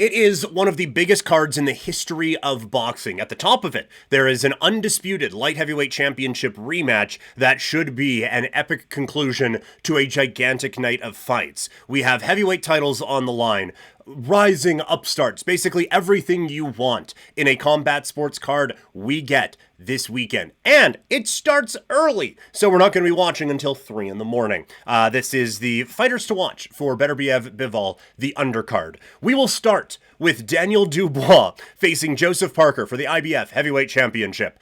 It is one of the biggest cards in the history of boxing. At the top of it, there is an undisputed light heavyweight championship rematch that should be an epic conclusion to a gigantic night of fights. We have heavyweight titles on the line, rising upstarts, basically everything you want in a combat sports card we get this weekend. And it starts early, so we're not going to be watching until 3 in the morning. This is the fighters to watch for Beterbiev Bivol, the undercard. We will start with Daniel Dubois facing Joseph Parker for the IBF Heavyweight Championship.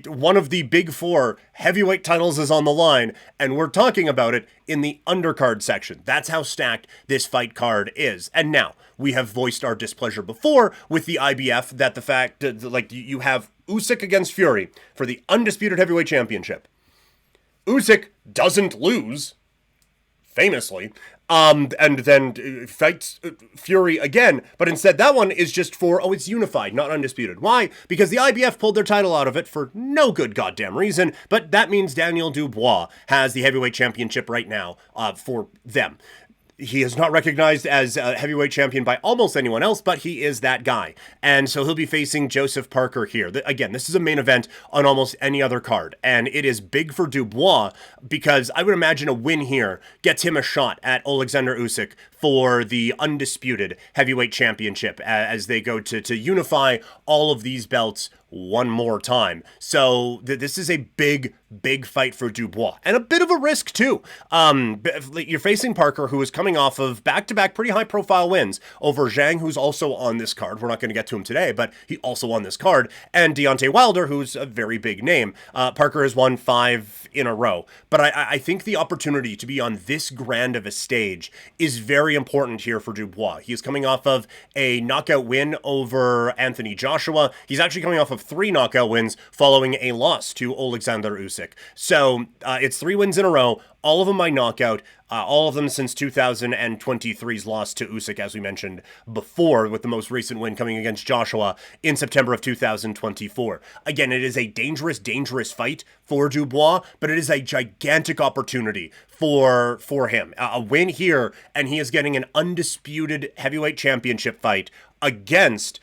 One of the big 4 heavyweight titles is on the line, and we're talking about it in the undercard section. That's how stacked this fight card is. And now, we have voiced our displeasure before with the IBF that the fact that, you have Usyk against Fury for the undisputed heavyweight championship. Usyk doesn't lose, famously, and then fights Fury again, but instead that one is just it's unified, not undisputed. Why? Because the IBF pulled their title out of it for no good goddamn reason, but that means Daniel Dubois has the heavyweight championship right now for them. He is not recognized as a heavyweight champion by almost anyone else, but he is that guy. And so he'll be facing Joseph Parker here. Again, this is a main event on almost any other card. And it is big for Dubois because I would imagine a win here gets him a shot at Oleksandr Usyk for the undisputed heavyweight championship as they go to unify all of these belts one more time. So this is a big fight for Dubois and a bit of a risk too. You're facing Parker, who is coming off of back-to-back pretty high-profile wins over Zhang, who's also on this card. We're not going to get to him today, but he also on this card, and Deontay Wilder, who's a very big name. Parker has won 5 in a row, but I think the opportunity to be on this grand of a stage is very important here for Dubois. He is coming off of a knockout win over Anthony Joshua. He's actually coming off of 3 knockout wins following a loss to Oleksandr Usyk. So it's 3 wins in a row, all of them by knockout, all of them since 2023's loss to Usyk, as we mentioned before, with the most recent win coming against Joshua in September of 2024. Again, it is a dangerous fight for Dubois, but it is a gigantic opportunity for him. A win here, and he is getting an undisputed heavyweight championship fight against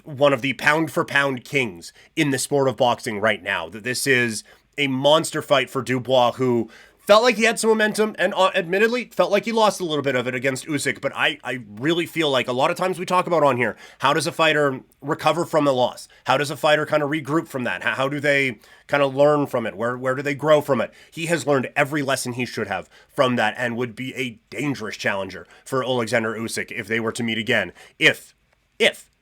one of the pound-for-pound kings in the sport of boxing right now. This is a monster fight for Dubois, who felt like he had some momentum, and admittedly felt like he lost a little bit of it against Usyk, but I really feel like a lot of times we talk about on here, how does a fighter recover from the loss? How does a fighter kind of regroup from that? How do they kind of learn from it? Where do they grow from it? He has learned every lesson he should have from that and would be a dangerous challenger for Oleksandr Usyk if they were to meet again, if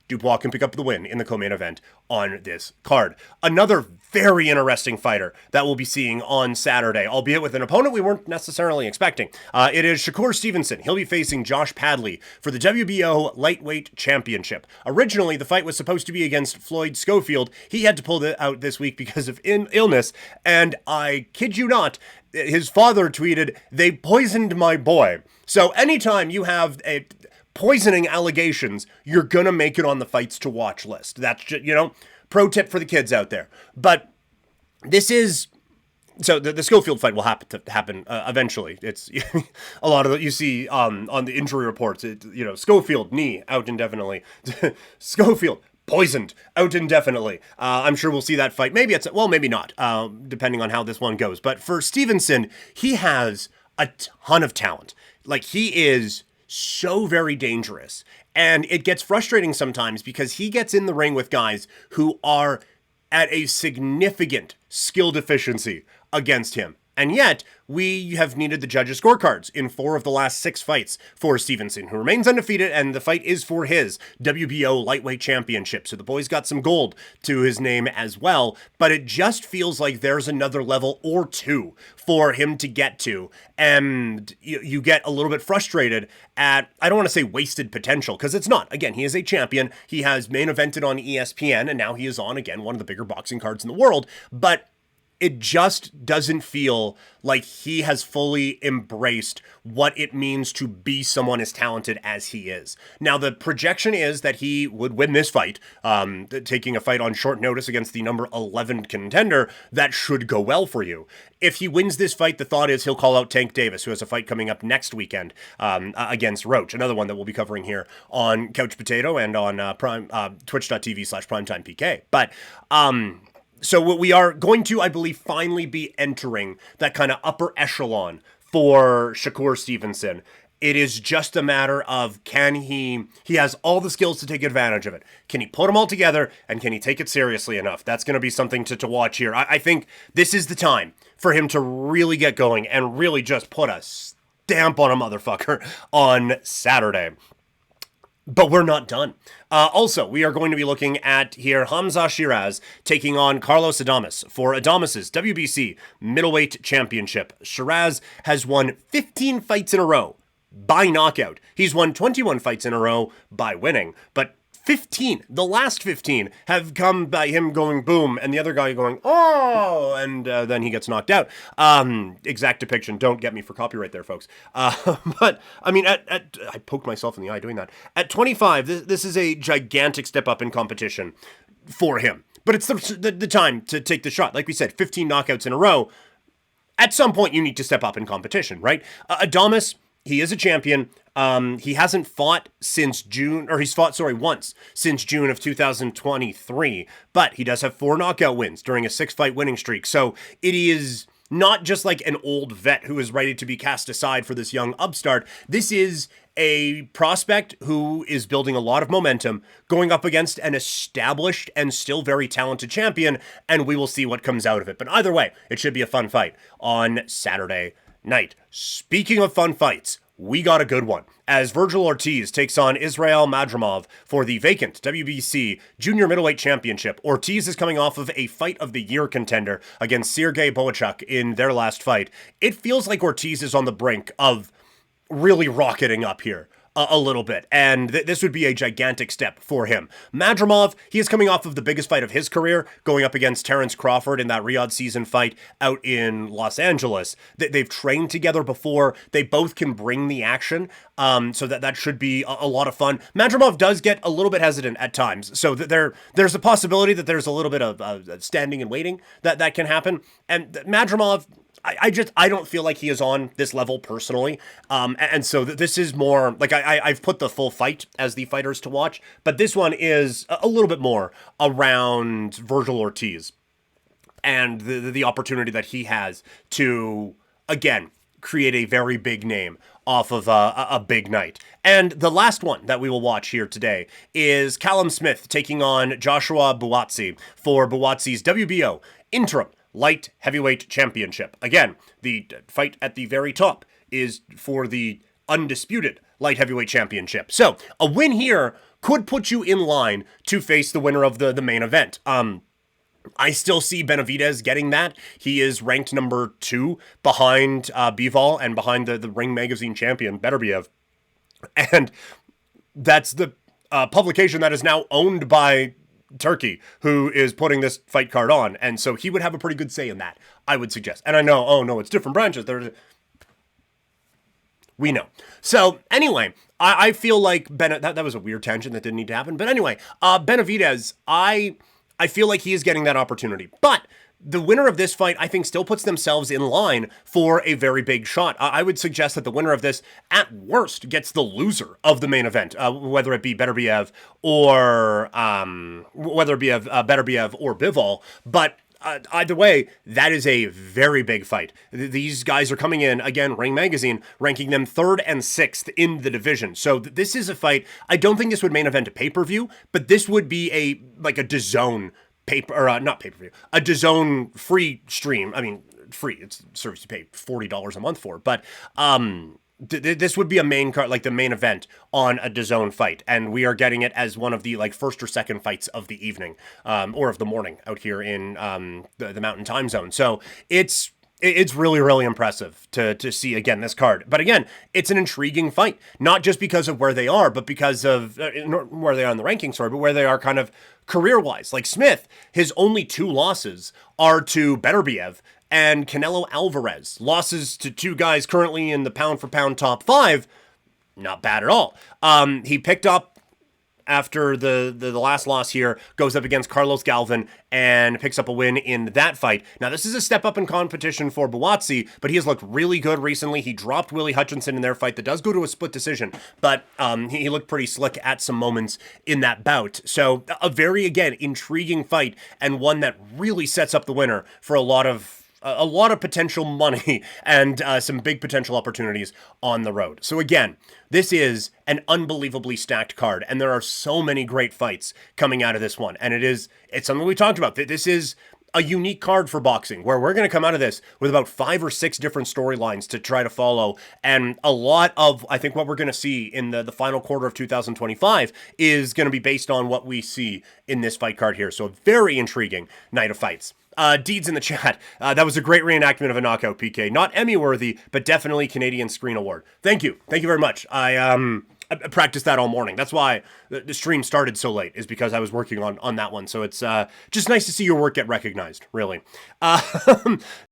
Dubois can pick up the win in the co-main event on this card. Another very interesting fighter that we'll be seeing on Saturday, albeit with an opponent we weren't necessarily expecting. It is Shakur Stevenson. He'll be facing Josh Paddley for the WBO Lightweight Championship. Originally, the fight was supposed to be against Floyd Schofield. He had to pull it out this week because of illness, and I kid you not, his father tweeted, "They poisoned my boy." So anytime you have a poisoning allegations, you're gonna make it on the fights to watch list. That's just, pro tip for the kids out there. But this is, so the Schofield fight will happen eventually. It's a lot of you see on the injury reports. Schofield knee out indefinitely. Schofield poisoned out indefinitely. I'm sure we'll see that fight. Maybe maybe not, depending on how this one goes. But for Stevenson, he has a ton of talent. He is so very dangerous. And it gets frustrating sometimes because he gets in the ring with guys who are at a significant skill deficiency against him. And yet, we have needed the judges' scorecards in 4 of the last 6 fights for Stevenson, who remains undefeated, and the fight is for his WBO Lightweight Championship. So the boy's got some gold to his name as well, but it just feels like there's another level or 2 for him to get to, and you get a little bit frustrated at, I don't want to say wasted potential, because it's not. Again, he is a champion, he has main evented on ESPN, and now he is on, again, one of the bigger boxing cards in the world, but it just doesn't feel like he has fully embraced what it means to be someone as talented as he is. Now, the projection is that he would win this fight, taking a fight on short notice against the number 11 contender. That should go well for you. If he wins this fight, the thought is he'll call out Tank Davis, who has a fight coming up next weekend against Roach, another one that we'll be covering here on Couch Potato and on twitch.tv/primetimepk. But so we are going to, I believe, finally be entering that kind of upper echelon for Shakur Stevenson. It is just a matter of he has all the skills to take advantage of it. Can he put them all together, and can he take it seriously enough? That's going to be something to watch here. I think this is the time for him to really get going and really just put a stamp on a motherfucker on Saturday. But we're not done. Also, we are going to be looking at here Hamza Shiraz taking on Carlos Adames for Adames's WBC Middleweight Championship. Shiraz has won 15 fights in a row by knockout. He's won 21 fights in a row by winning, but 15, the last 15, have come by him going boom, and the other guy going, oh, and then he gets knocked out. Exact depiction. Don't get me for copyright there, folks. But, I mean, I poked myself in the eye doing that. At 25, this is a gigantic step up in competition for him. But it's the time to take the shot. Like we said, 15 knockouts in a row. At some point, you need to step up in competition, right? Adames, he is a champion. He hasn't fought since June, or he's fought, once since June of 2023, but he does have 4 knockout wins during a 6-fight winning streak. So it is not just like an old vet who is ready to be cast aside for this young upstart. This is a prospect who is building a lot of momentum, going up against an established and still very talented champion, and we will see what comes out of it. But either way, it should be a fun fight on Saturday night. Speaking of fun fights, we got a good one, as Virgil Ortiz takes on Israil Madrimov for the vacant WBC Junior Middleweight Championship. Ortiz is coming off of a Fight of the Year contender against Sergey Bohachuk in their last fight. It feels like Ortiz is on the brink of really rocketing up here a little bit, and this would be a gigantic step for him. Madrimov, he is coming off of the biggest fight of his career, going up against Terence Crawford in that Riyadh season fight out in Los Angeles. They've trained together before. They both can bring the action, so that should be a lot of fun. Madrimov does get a little bit hesitant at times, so there's a possibility that there's a little bit of standing and waiting that can happen. And Madrimov, I don't feel like he is on this level personally. And so this is more like I've put the full fight as the fighters to watch, but this one is a little bit more around Virgil Ortiz and the opportunity that he has to, again, create a very big name off of a big night. And the last one that we will watch here today is Callum Smith taking on Joshua Buatsi for Buatsi's WBO interim light heavyweight championship. Again, the fight at the very top is for the undisputed light heavyweight championship. So a win here could put you in line to face the winner of the main event. I still see Benavidez getting that. He is ranked number 2 behind Bivol and behind the Ring Magazine champion, Betterbiev. And that's the publication that is now owned by Turkey, who is putting this fight card on. And so he would have a pretty good say in that, I would suggest. And I know, oh no, it's different branches. We know. So anyway, I feel like that was a weird tangent that didn't need to happen. But anyway, Benavidez, I feel like he is getting that opportunity. But the winner of this fight, I think, still puts themselves in line for a very big shot. I would suggest that the winner of this, at worst, gets the loser of the main event, whether it be Beterbiev or Beterbiev or Bivol. But either way, that is a very big fight. These guys are coming in, again, Ring Magazine, ranking them 3rd and 6th in the division. So this is a fight. I don't think this would main event a pay-per-view, but this would be a DAZN a DAZN free stream. I mean, free. It's service you pay $40 a month for. But this would be a main card, like the main event on a DAZN fight, and we are getting it as one of the first or second fights of the evening, or of the morning out here in the Mountain Time Zone. So it's It's really, really impressive to see, again, this card. But again, it's an intriguing fight, not just because of where they are, but because of where they are in the rankings, sorry, but where they are kind of career-wise. Like Smith, his only 2 losses are to Beterbiev and Canelo Alvarez. Losses to 2 guys currently in the pound-for-pound top 5, not bad at all. He picked up, after the last loss here, goes up against Carlos Galvin and picks up a win in that fight. Now, this is a step up in competition for Buatsi, but he has looked really good recently. He dropped Willie Hutchinson in their fight that does go to a split decision, but he looked pretty slick at some moments in that bout. So a very, again, intriguing fight, and one that really sets up the winner for a lot of potential money and some big potential opportunities on the road. So again, this is an unbelievably stacked card, and there are so many great fights coming out of this one. And it's something we talked about. This is a unique card for boxing, where we're going to come out of this with about 5 or 6 different storylines to try to follow. And a lot of, I think, what we're going to see in the final quarter of 2025 is going to be based on what we see in this fight card here. So a very intriguing night of fights. Deeds in the chat. That was a great reenactment of a knockout, PK. Not Emmy-worthy, but definitely Canadian Screen Award. Thank you. Thank you very much. I practiced that all morning. That's why the stream started so late, is because I was working on that one. So it's just nice to see your work get recognized, really.